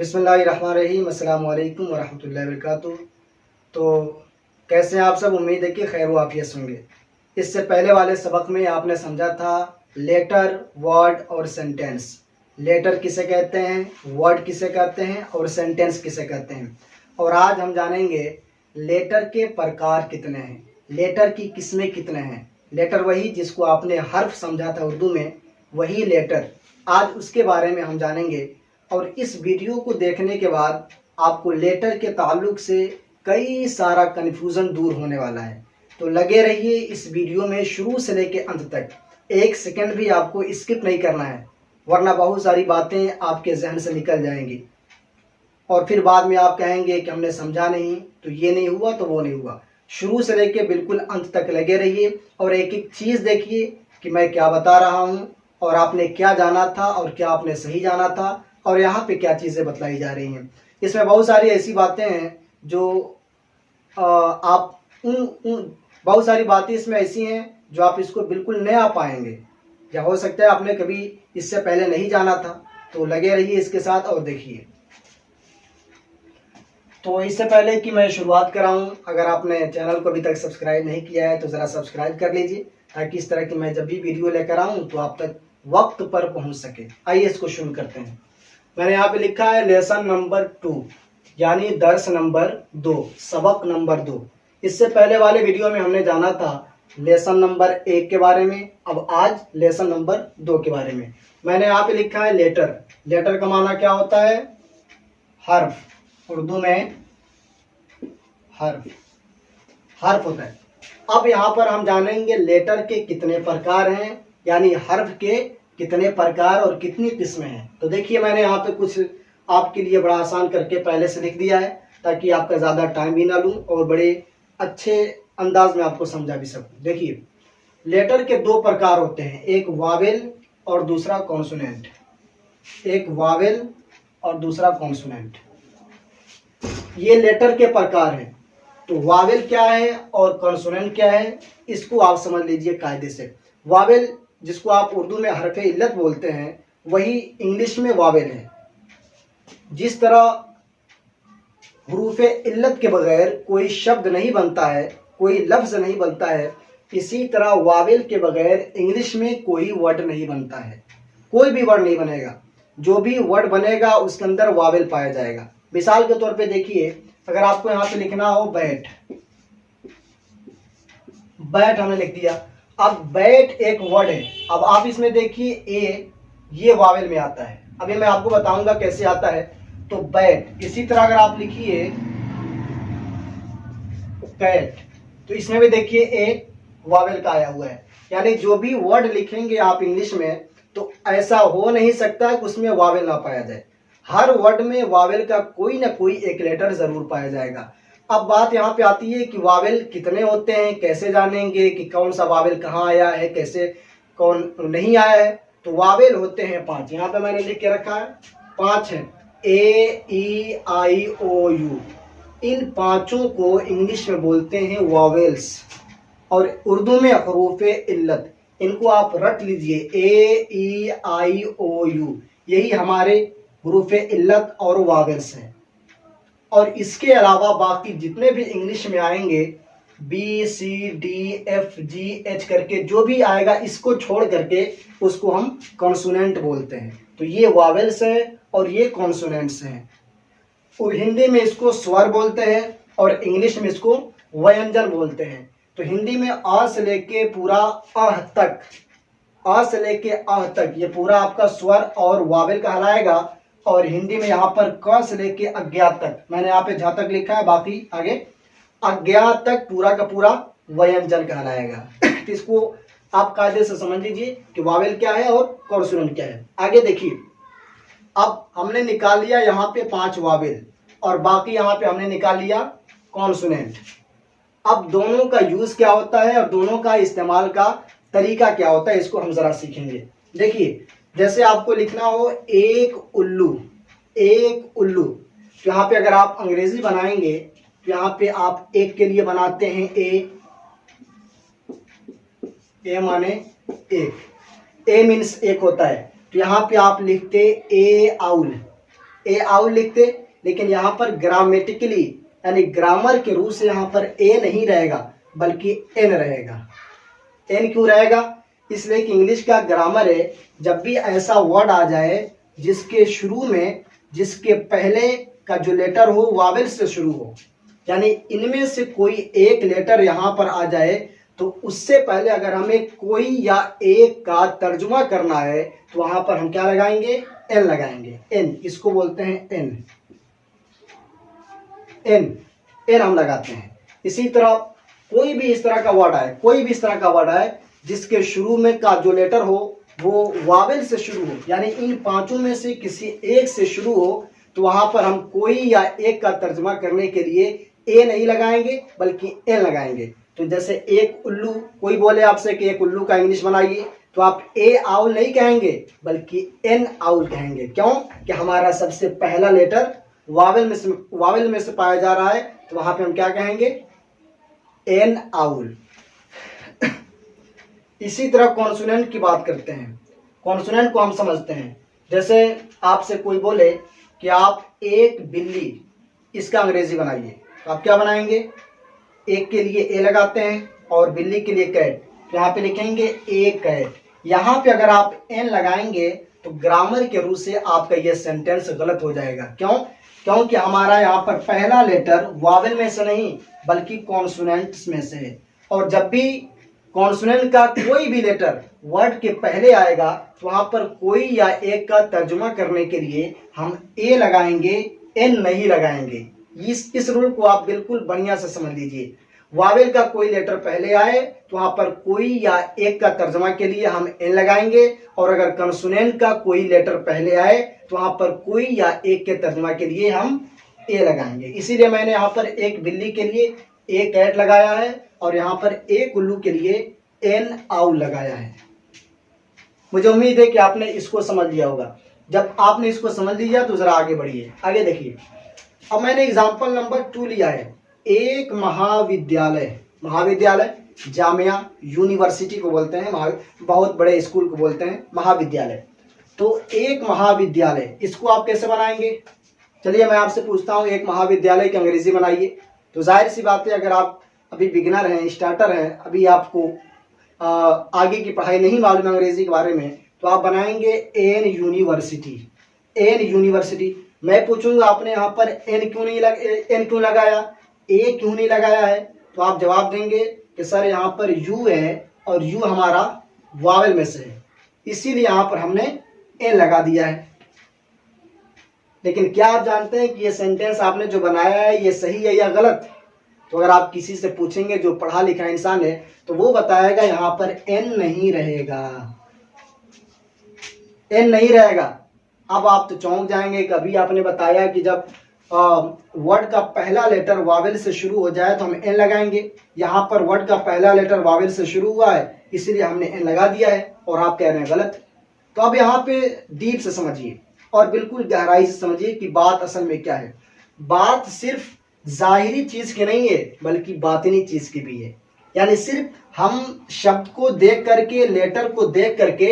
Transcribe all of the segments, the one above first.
बिस्मिल्लाहिर्रहमानिर्रहीम, अस्सलाम वालेकुम वरहमतुल्लाहि वबरकातुहू। तो कैसे हैं आप सब? उम्मीद है कि खैर व आफियत होंगे। इससे पहले वाले सबक में आपने समझा था लेटर, वर्ड और सेंटेंस। लेटर किसे कहते हैं, वर्ड किसे कहते हैं और सेंटेंस किसे कहते हैं। और आज हम जानेंगे लेटर के प्रकार कितने हैं, लेटर की किस्में कितने हैं। लेटर वही जिसको आपने हर्फ समझा था उर्दू में, वही लेटर। आज उसके बारे में हम जानेंगे। और इस वीडियो को देखने के बाद आपको लेटर के ताल्लुक से कई सारा कन्फ्यूज़न दूर होने वाला है। तो लगे रहिए इस वीडियो में शुरू से लेके अंत तक। एक सेकंड भी आपको स्किप नहीं करना है, वरना बहुत सारी बातें आपके जहन से निकल जाएंगी और फिर बाद में आप कहेंगे कि हमने समझा नहीं, तो ये नहीं हुआ तो वो नहीं हुआ। शुरू से लेके बिल्कुल अंत तक लगे रहिए और एक एक चीज़ देखिए कि मैं क्या बता रहा हूँ और आपने क्या जाना था और क्या आपने सही जाना था और यहाँ पे क्या चीज़ें बतलाई जा रही हैं। इसमें बहुत सारी ऐसी बातें हैं जो आप बहुत सारी बातें इसमें ऐसी हैं जो आप इसको बिल्कुल नया पाएंगे, या हो सकता है आपने कभी इससे पहले नहीं जाना था। तो लगे रहिए इसके साथ और देखिए। तो इससे पहले कि मैं शुरुआत कराऊं, अगर आपने चैनल को अभी तक सब्सक्राइब नहीं किया है तो ज़रा सब्सक्राइब कर लीजिए, ताकि इस तरह की मैं जब भी वीडियो लेकर आऊं तो आप तक वक्त पर पहुंच सके। आइए इसको शुरू करते हैं। मैंने यहाँ पे लिखा है लेसन नंबर 2, यानी दर्स नंबर 2, सबक नंबर 2। इससे पहले वाले वीडियो में हमने जाना था लेसन नंबर 1 के बारे में, अब आज लेसन नंबर 2 के बारे में। मैंने यहाँ पे लिखा है लेटर। लेटर का माना क्या होता है? हर्फ, उर्दू में हर्फ, हर्फ होता है। अब यहाँ पर हम जानेंगे लेटर के कितने प्रकार हैं, यानी हर्फ के कितने प्रकार और कितनी किस्में हैं। तो देखिए मैंने यहाँ पे कुछ आपके लिए बड़ा आसान करके पहले से लिख दिया है, ताकि आपका ज़्यादा टाइम भी ना लूँ और बड़े अच्छे अंदाज में आपको समझा भी सकूँ। देखिए लेटर के 2 प्रकार होते हैं, एक वावेल और दूसरा कॉन्सोनेंट। एक वावेल और दूसरा कॉन्सोनेंट, ये लेटर के प्रकार हैं। तो वावेल क्या है और कॉन्सोनेंट क्या है, इसको आप समझ लीजिए कायदे से। वावेल जिसको आप उर्दू में हरफ़े इल्लत बोलते हैं, वही इंग्लिश में वावेल है। जिस तरह हुरूफ़े इल्लत के बगैर कोई शब्द नहीं बनता है, कोई लफ्ज़ नहीं बनता है, इसी तरह वावेल के बगैर इंग्लिश में कोई वर्ड नहीं बनता है। कोई भी वर्ड नहीं बनेगा, जो भी वर्ड बनेगा उसके अंदर वावेल पाया जाएगा। मिसाल के तौर पे देखिए, अगर आपको यहाँ पे लिखना हो बैट, बैट हमने लिख दिया। अब बैट एक वर्ड है। अब आप इसमें देखिए ए, ये वावेल में आता है। अभी मैं आपको बताऊंगा कैसे आता है। तो बैट, इसी तरह अगर आप लिखिए कैट, तो इसमें भी देखिए ए वावेल का आया हुआ है। यानी जो भी वर्ड लिखेंगे आप इंग्लिश में, तो ऐसा हो नहीं सकता कि उसमें वावेल ना पाया जाए। हर वर्ड में वावेल का कोई ना कोई एक लेटर जरूर पाया जाएगा। अब बात यहाँ पे आती है कि वावेल कितने होते हैं, कैसे जानेंगे कि कौन सा वावेल कहाँ आया है, कैसे कौन नहीं आया है। तो वावेल होते हैं 5, यहाँ पे मैंने लिख के रखा है 5 है। ए, ई, आई, ओ, यू, इन 5 को इंग्लिश में बोलते हैं वावेल्स और उर्दू में हरूफे इल्लत। इनको आप रट लीजिए, ए, ई, आई, ओ, यू, यही हमारे हरूफे इल्लत और वावेल्स हैं। और इसके अलावा बाकी जितने भी इंग्लिश में आएंगे, बी, सी, डी, एफ, जी, एच करके जो भी आएगा, इसको छोड़ करके उसको हम कॉन्सोनेंट बोलते हैं। तो ये वावेल्स हैं और ये कॉन्सोनेंट्स हैं। और हिंदी में इसको स्वर बोलते हैं और इंग्लिश में इसको व्यंजन बोलते हैं। तो हिंदी में आ से लेके पूरा अह तक, आ से लेके अह तक ये पूरा आपका स्वर और वावेल कहलाएगा। और हिंदी में यहाँ पर क से लेके अज्ञात तक, मैंने यहाँ पे जहाँ तक लिखा है, बाकी आगे अज्ञात तक पूरा का पूरा व्यंजन कहलाएगा। तो इसको आप कायदे से समझ लीजिए कि वावेल क्या है और कॉन्सोनेंट क्या है। आगे देखिए, अब हमने निकाल लिया यहाँ पे 5 वावेल और बाकी यहाँ पे हमने निकाल लिया कॉन्सोनेंट। अब दोनों का यूज क्या होता है और दोनों का इस्तेमाल का तरीका क्या होता है, इसको हम जरा सीखेंगे। देखिए जैसे आपको लिखना हो एक उल्लू, एक उल्लू, तो यहाँ पे अगर आप अंग्रेजी बनाएंगे तो यहाँ पे आप एक के लिए बनाते हैं ए माने एक, ए मीन्स एक होता है। तो यहाँ पे आप लिखते ए आउल, ए आउल लिखते, लेकिन यहाँ पर ग्रामेटिकली यानी ग्रामर के रूप से यहाँ पर ए नहीं रहेगा बल्कि एन रहेगा। एन क्यों रहेगा? इसलिए कि इंग्लिश का ग्रामर है, जब भी ऐसा वर्ड आ जाए जिसके शुरू में जिसके पहले का जो लेटर हो वावेल से शुरू हो, यानी इनमें से कोई एक लेटर यहाँ पर आ जाए तो उससे पहले अगर हमें कोई या एक का तर्जुमा करना है तो वहां पर हम क्या लगाएंगे? एन लगाएंगे। एन, इसको बोलते हैं एन। एन एन हम लगाते हैं। इसी तरह कोई भी इस तरह का वर्ड आए, कोई भी इस तरह का वर्ड आए जिसके शुरू में का जो लेटर हो वो वावेल से शुरू हो, यानी इन पांचों में से किसी एक से शुरू हो, तो वहां पर हम कोई या एक का तर्जुमा करने के लिए ए नहीं लगाएंगे बल्कि एन लगाएंगे। तो जैसे एक उल्लू, कोई बोले आपसे कि एक उल्लू का इंग्लिश बनाइए, तो आप ए आउल नहीं कहेंगे बल्कि एन आउल कहेंगे। क्यों? कि हमारा सबसे पहला लेटर वावेल में से पाया जा रहा है, तो वहां पे हम क्या कहेंगे? N owl. इसी तरह कॉन्सोनेंट की बात करते हैं। कॉन्सोनेंट को हम समझते हैं, जैसे आपसे कोई बोले कि आप एक बिल्ली, इसका अंग्रेजी बनाइए, तो आप क्या बनाएंगे? एक के लिए ए लगाते हैं और बिल्ली के लिए कैट, यहाँ पे लिखेंगे ए कैट। यहाँ पे अगर आप एन लगाएंगे तो ग्रामर के रूप से आपका यह सेंटेंस गलत हो जाएगा। क्यों? क्योंकि हमारा यहाँ पर पहला लेटर वावेल में से नहीं बल्कि कॉन्सोनेंट्स में से है, और जब भी कॉन्सोनेंट का कोई भी लेटर वर्ड के पहले आएगा तो वहां पर कोई या एक का तर्जुमा करने के लिए हम ए लगाएंगे, एन नहीं लगाएंगे। इस रूल को आप बिल्कुल बढ़िया से समझ लीजिए। वावेल का कोई लेटर पहले आए तो वहां पर कोई या एक का तर्जुमा के लिए हम एन लगाएंगे, और अगर कॉन्सोनेंट का कोई लेटर पहले आए तो वहां पर कोई या एक के तर्जुमा के लिए हम ए लगाएंगे। इसीलिए मैंने यहाँ पर एक बिल्ली के लिए ए कैट लगाया है और यहाँ पर एक उल्लू के लिए एन आउल लगाया है। मुझे उम्मीद है कि आपने इसको समझ लिया होगा। जब आपने इसको समझ लिया तो जरा आगे बढ़िए। आगे देखिए, अब मैंने एग्जाम्पल नंबर 2 लिया है। एक महाविद्यालय, महाविद्यालय जामिया यूनिवर्सिटी को बोलते हैं, बहुत बड़े स्कूल को बोलते हैं महाविद्यालय। तो एक महाविद्यालय, इसको आप कैसे बनाएंगे? चलिए मैं आपसे पूछता हूँ, एक महाविद्यालय की अंग्रेजी बनाइए। तो जाहिर सी बात है, अगर आप अभी बिगिनर हैं, स्टार्टर हैं, अभी आपको आगे की पढ़ाई नहीं मालूम अंग्रेजी के बारे में, तो आप बनाएंगे एन यूनिवर्सिटी। N university. मैं पूछूंगा आपने यहाँ पर एन क्यों लगाया, ए क्यों नहीं लगाया है? तो आप जवाब देंगे कि सर यहाँ पर यू है और यू हमारा वावेल में से है, इसीलिए यहाँ पर हमने एन लगा दिया है। लेकिन क्या आप जानते हैं कि ये सेंटेंस आपने जो बनाया है ये सही है या गलत? तो अगर आप किसी से पूछेंगे जो पढ़ा लिखा इंसान है तो वो बताएगा यहाँ पर एन नहीं रहेगा, एन नहीं रहेगा। अब आप तो चौंक जाएंगे, कभी आपने बताया कि जब वर्ड का पहला लेटर वावेल से शुरू हो जाए तो हम एन लगाएंगे। यहाँ पर वर्ड का पहला लेटर वावेल से शुरू हुआ है इसीलिए हमने एन लगा दिया है, और आप कह रहे हैं गलत। तो अब यहाँ पे डीप से समझिए और बिल्कुल गहराई से समझिए कि बात असल में क्या है। बात सिर्फ जाहिरी चीज की नहीं है बल्कि बातिनी चीज की भी है। यानी सिर्फ हम शब्द को देख करके, लेटर को देख करके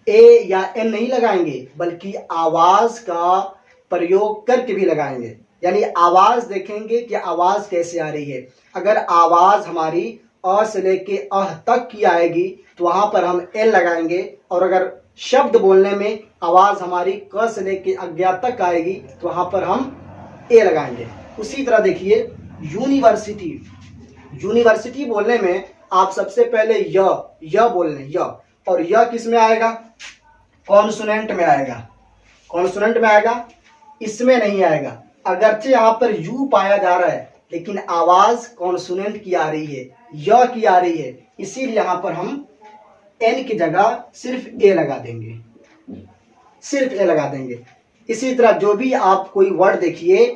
ए या एन नहीं लगाएंगे बल्कि आवाज का प्रयोग करके भी लगाएंगे। यानी आवाज देखेंगे कि आवाज कैसे आ रही है। अगर आवाज हमारी अ से लेके अह तक की आएगी तो वहां पर हम एन लगाएंगे, और अगर शब्द बोलने में आवाज हमारी क से लेके अज्ञा तक आएगी तो वहां पर हम ए लगाएंगे। उसी तरह देखिए यूनिवर्सिटी, यूनिवर्सिटी बोलने में आप सबसे पहले य बोल लें, य, और य किस में आएगा? कॉन्सोनेंट में आएगा, कॉन्सोनेंट में आएगा, इसमें नहीं आएगा। अगरचे यहाँ पर यू पाया जा रहा है लेकिन आवाज कॉन्सोनेंट की आ रही है, य की आ रही है, इसीलिए यहाँ पर हम एन की जगह सिर्फ ए लगा देंगे, सिर्फ ए लगा देंगे। इसी तरह जो भी आप कोई वर्ड देखिए,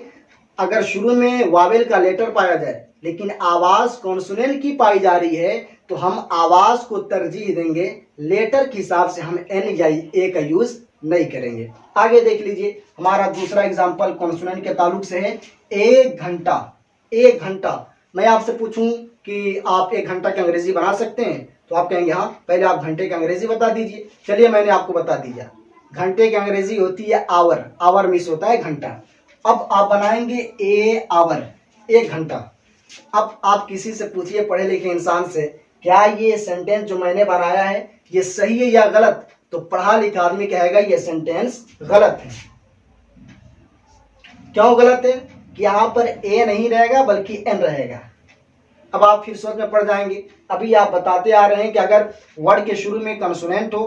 अगर शुरू में वावेल का लेटर पाया जाए लेकिन आवाज कॉन्सोनेंट की पाई जा रही है तो हम आवाज को तरजीह देंगे, लेटर के हिसाब से हम एन या ए का यूज नहीं करेंगे। आगे देख लीजिए, हमारा दूसरा एग्जांपल कॉन्सोनेंट के ताल्लुक से है। एक घंटा, एक घंटा। मैं आपसे पूछूं कि आप एक घंटा की अंग्रेजी बना सकते हैं तो आप कहेंगे हाँ, पहले आप घंटे की अंग्रेजी बता दीजिए। चलिए मैंने आपको बता दिया। घंटे की अंग्रेजी होती है आवर, आवर मिस होता है घंटा। अब आप बनाएंगे ए आवर, 1 घंटा। अब आप किसी से पूछिए पढ़े लिखे इंसान से, क्या ये सेंटेंस जो मैंने बनाया है ये सही है या गलत, तो पढ़ा लिखा आदमी कहेगा ये सेंटेंस गलत है। क्यों गलत है? कि यहां पर ए नहीं रहेगा बल्कि एन रहेगा। अब आप फिर सोच में पड़ जाएंगे। अभी आप बताते आ रहे हैं कि अगर वर्ड के शुरू में कंसोनेंट हो,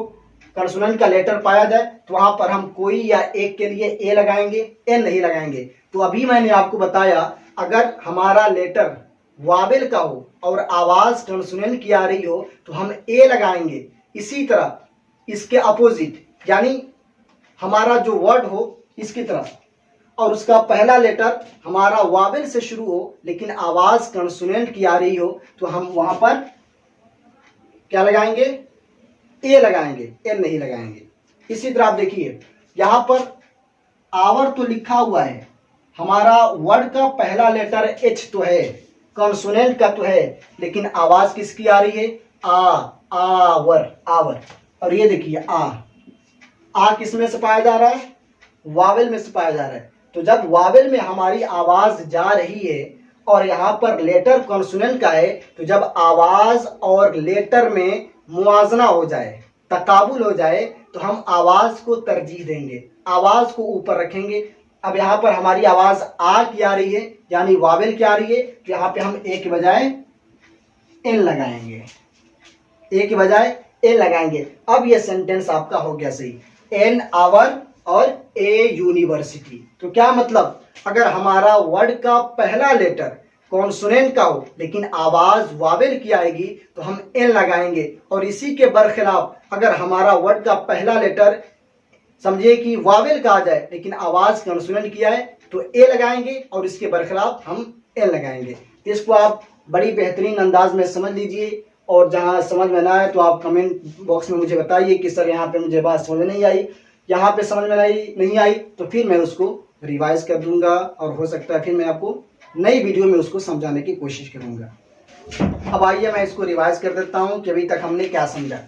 कंसोनेंट का लेटर पाया जाए तो वहां पर हम कोई या एक के लिए ए लगाएंगे, एन नहीं लगाएंगे। तो अभी मैंने आपको बताया अगर हमारा लेटर वावेल का हो और आवाज कंसोनेंट की आ रही हो तो हम ए लगाएंगे। इसी तरह इसके अपोजिट, यानी हमारा जो वर्ड हो इसकी तरफ और उसका पहला लेटर हमारा वावेल से शुरू हो लेकिन आवाज कंसोनेंट की आ रही हो तो हम वहां पर क्या लगाएंगे? ए लगाएंगे, एन नहीं लगाएंगे। इसी तरह आप देखिए यहां पर आवर तो लिखा हुआ है, हमारा वर्ड का पहला लेटर एच तो है, कंसोनेंट का तो है, लेकिन आवाज किसकी आ रही है? Hour, hour. और ये देखिए आ किस में से पाया जा रहा है? वावेल में से पाया जा रहा है। तो जब वावेल में हमारी आवाज जा रही है और यहाँ पर लेटर कॉन्सोनेंट का है तो जब आवाज और लेटर में मुआजना हो जाए, तकाबुल हो जाए तो हम आवाज को तरजीह देंगे, आवाज को ऊपर रखेंगे। अब यहाँ पर हमारी आवाज आ की आ रही है यानी वावेल की आ रही है तो यहाँ पे हम ए के बजाय एन लगाएंगे, ए के बजाय एन लगाएंगे। अब ये सेंटेंस आपका हो गया सही, एन आवर और ए यूनिवर्सिटी। तो क्या मतलब? अगर हमारा वर्ड का पहला लेटर कॉन्सोनेंट का हो लेकिन आवाज वावेल की आएगी तो हम एन लगाएंगे। और इसी के बरखिलाफ अगर हमारा वर्ड का पहला लेटर समझिए कि वावेल का आ जाए लेकिन आवाज कॉन्सोनेंट की आए तो ए लगाएंगे और इसके बरखिलाफ हम एन लगाएंगे। इसको आप बड़ी बेहतरीन अंदाज में समझ लीजिए और जहां समझ में ना आए तो आप कमेंट बॉक्स में मुझे बताइए कि सर यहाँ पे मुझे बात समझ नहीं आई, यहाँ पे समझ में नहीं आई, तो फिर मैं उसको रिवाइज कर दूंगा और हो सकता है फिर मैं आपको नई वीडियो में उसको समझाने की कोशिश करूंगा। अब आइए मैं इसको रिवाइज कर देता हूं कि अभी तक हमने क्या समझा।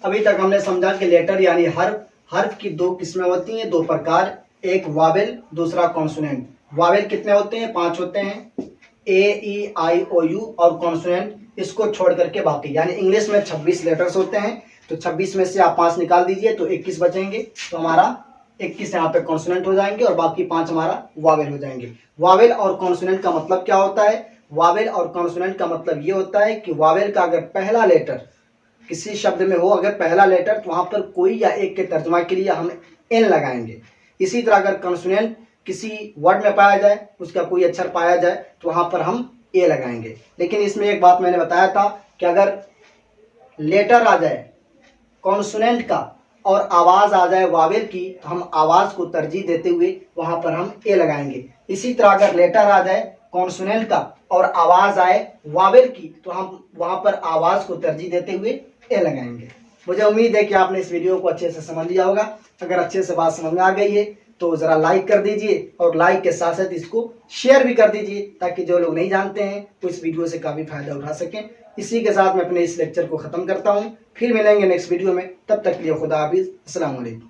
अभी तक हमने समझा कि लेटर यानी हर्फ की 2 किस्में होती हैं, 2 प्रकार, एक वावेल दूसरा कॉन्सोनेंट। वावेल कितने होते हैं? 5 होते हैं, ए ई आई ओ यू, और कॉन्सोनेंट इसको छोड़ करके बाकी, यानी इंग्लिश में 26 लेटर्स होते हैं तो 26 में से आप 5 निकाल दीजिए तो 21 बचेंगे। तो हमारा 21 यहाँ पे कॉन्सोनेंट हो जाएंगे और बाकी 5 हमारा वावेल हो जाएंगे। वावेल और कॉन्सोनेंट का मतलब क्या होता है? वावेल और कॉन्सोनेंट का मतलब ये होता है कि वावेल का अगर पहला लेटर किसी शब्द में हो, अगर पहला लेटर, तो वहां पर कोई या एक के तर्जुमा के लिए हम एन लगाएंगे। इसी तरह अगर कॉन्सोनेंट किसी वर्ड में पाया जाए, उसका कोई अक्षर पाया जाए तो वहां पर हम ए लगाएंगे। लेकिन इसमें एक बात मैंने बताया था कि अगर लेटर आ जाए कॉन्सोनेंट का और आवाज आ जाए वावेल की तो हम आवाज को तरजीह देते हुए वहां पर हम ए लगाएंगे। इसी तरह अगर लेटर आ जाए कॉन्सोनेंट का और आवाज आए वावेल की तो हम वहां पर आवाज को तरजीह देते हुए ए लगाएंगे। मुझे उम्मीद है कि आपने इस वीडियो को अच्छे से समझ लिया होगा। अगर अच्छे से बात समझ में आ गई है तो जरा लाइक कर दीजिए और लाइक के साथ साथ इसको शेयर भी कर दीजिए ताकि जो लोग नहीं जानते हैं वो इस वीडियो से काफी फायदा उठा सकें। इसी के साथ मैं अपने इस लेक्चर को खत्म करता हूं, फिर मिलेंगे नेक्स्ट वीडियो में। तब तक के लिए खुदा हाफिज, अस्सलाम वालेकुम।